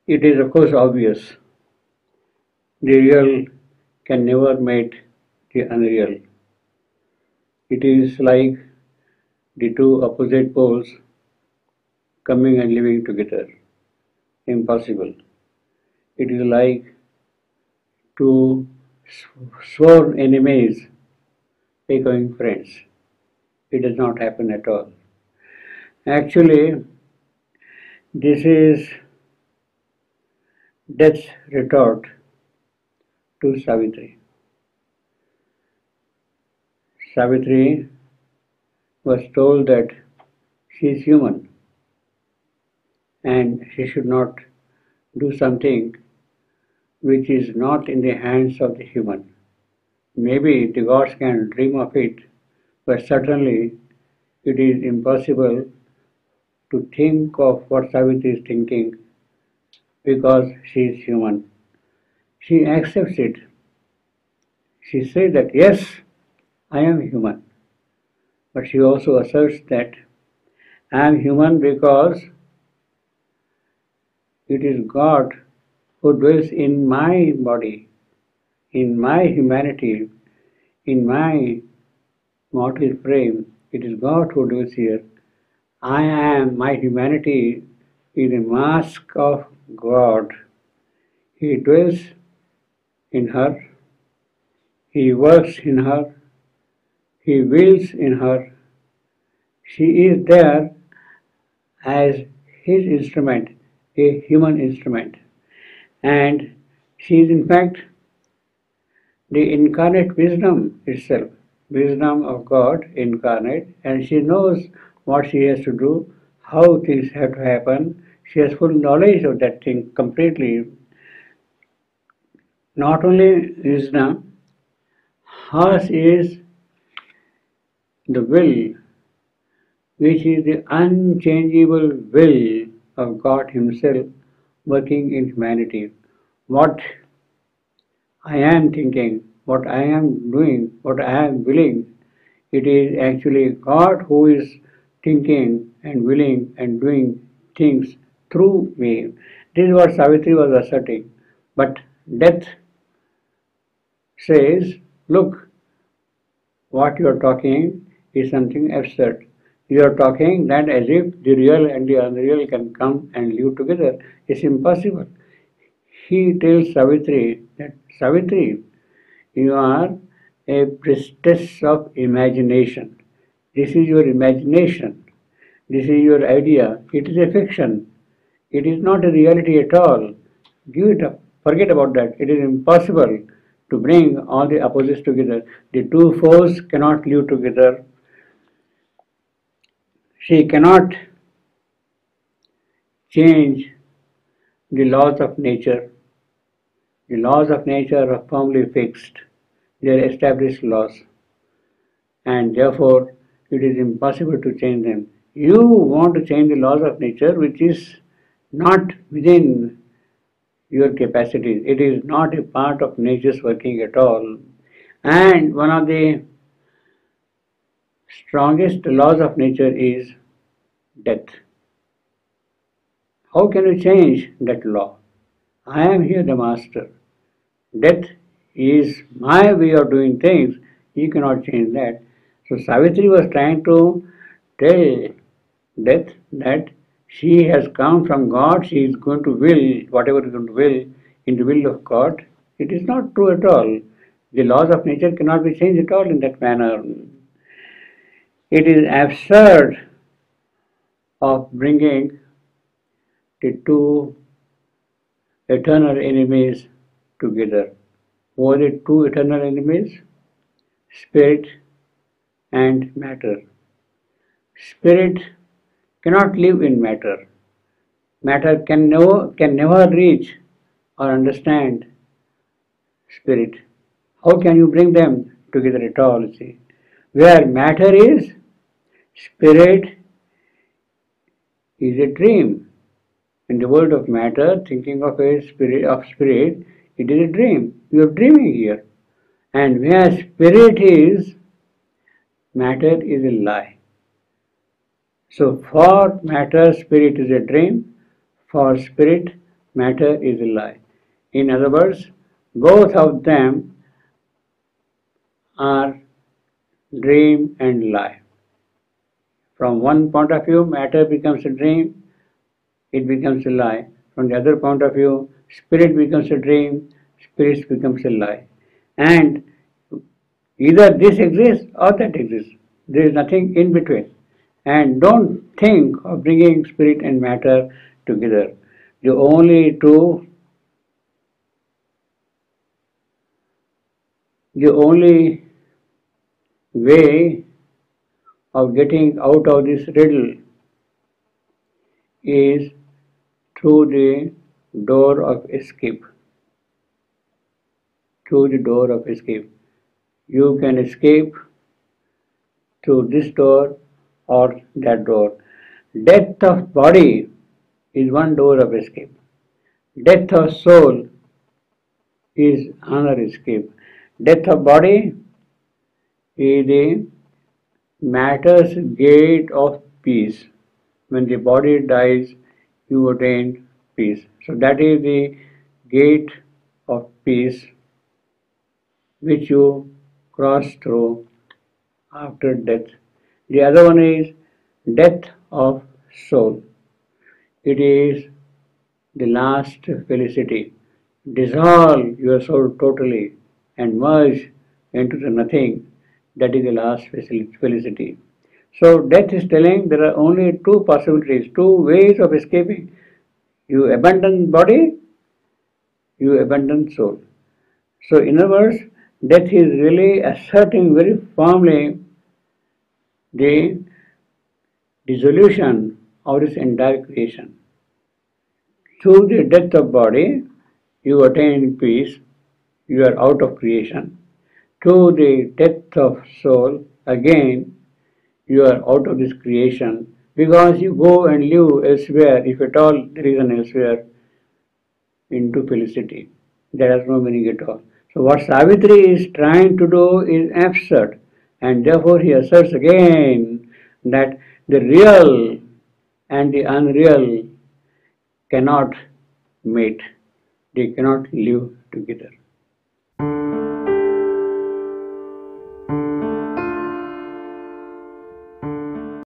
It is of course obvious. The real can never meet the unreal. It is like the two opposite poles coming and living together. Impossible. It is like two sworn enemies becoming friends. It does not happen at all. Actually, this is death's retort to Savitri. Savitri was told that she is human and she should not do something which is not in the hands of the human. Maybe the gods can dream of it, but certainly it is impossible to think of what Savitri is thinking because she is human. She accepts it. She says that yes, I am human. But she also asserts that I am human because it is God who dwells in my body, in my humanity, in my mortal frame. It is God who dwells here. I am, my humanity is a mask of God. He dwells in her, He works in her, He wills in her. She is there as His instrument, a human instrument. And she is in fact the incarnate wisdom itself, wisdom of God incarnate, and she knows what she has to do, how things have to happen. She has full knowledge of that thing completely. Not only wisdom, hers is the will, which is the unchangeable will of God Himself working in humanity. What I am thinking, what I am doing, what I am willing, it is actually God who is thinking and willing and doing things through me. This is what Savitri was asserting. But death says, look, what you are talking is something absurd. You are talking that as if the real and the unreal can come and live together. It's impossible. He tells Savitri that, Savitri, you are a priestess of imagination. This is your imagination. This is your idea. It is a fiction. It is not a reality at all. Give it up. Forget about that. It is impossible to bring all the opposites together. The two foes cannot live together. She cannot change the laws of nature. The laws of nature are firmly fixed. They are established laws. And therefore, it is impossible to change them. You want to change the laws of nature, which is not within your capacities. It is not a part of nature's working at all. And one of the strongest laws of nature is death. How can you change that law? I am here the master. Death is my way of doing things. You cannot change that. So Savitri was trying to tell death that she has come from God, she is going to will whatever is going to will in the will of God. It is not true at all. The laws of nature cannot be changed at all in that manner. It is absurd of bringing the two eternal enemies together. Who are the two eternal enemies? Spirit and matter. Spirit cannot live in matter. Matter can never reach or understand spirit. How can you bring them together at all? See, where matter is, spirit is a dream. In the world of matter, thinking of spirit, it is a dream. You are dreaming here. And where spirit is, matter is a lie. So for matter, spirit is a dream. For spirit, matter is a lie. In other words, both of them are dream and lie. From one point of view, matter becomes a dream, it becomes a lie. From the other point of view, spirit becomes a dream, spirit becomes a lie. And either this exists or that exists. There is nothing in between. And don't think of bringing spirit and matter together. The only two, the only way of getting out of this riddle is through the door of escape. Through the door of escape. You can escape through this door or that door. Death of body is one door of escape. Death of soul is another escape. Death of body is the matter's gate of peace. When the body dies, you attain peace. So that is the gate of peace which you cross through after death. The other one is death of soul. It is the last felicity. Dissolve your soul totally and merge into the nothing. That is the last felicity. So death is telling there are only two possibilities, two ways of escaping. You abandon body, you abandon soul. So in other words, death is really asserting very firmly the dissolution of this entire creation. Through the death of body, you attain peace, you are out of creation. Through the death of soul, again, you are out of this creation because you go and live elsewhere, if at all there is an elsewhere, into felicity. That has no meaning at all. So what Savitri is trying to do is absurd, and therefore he asserts again that the real and the unreal cannot mate. They cannot live together.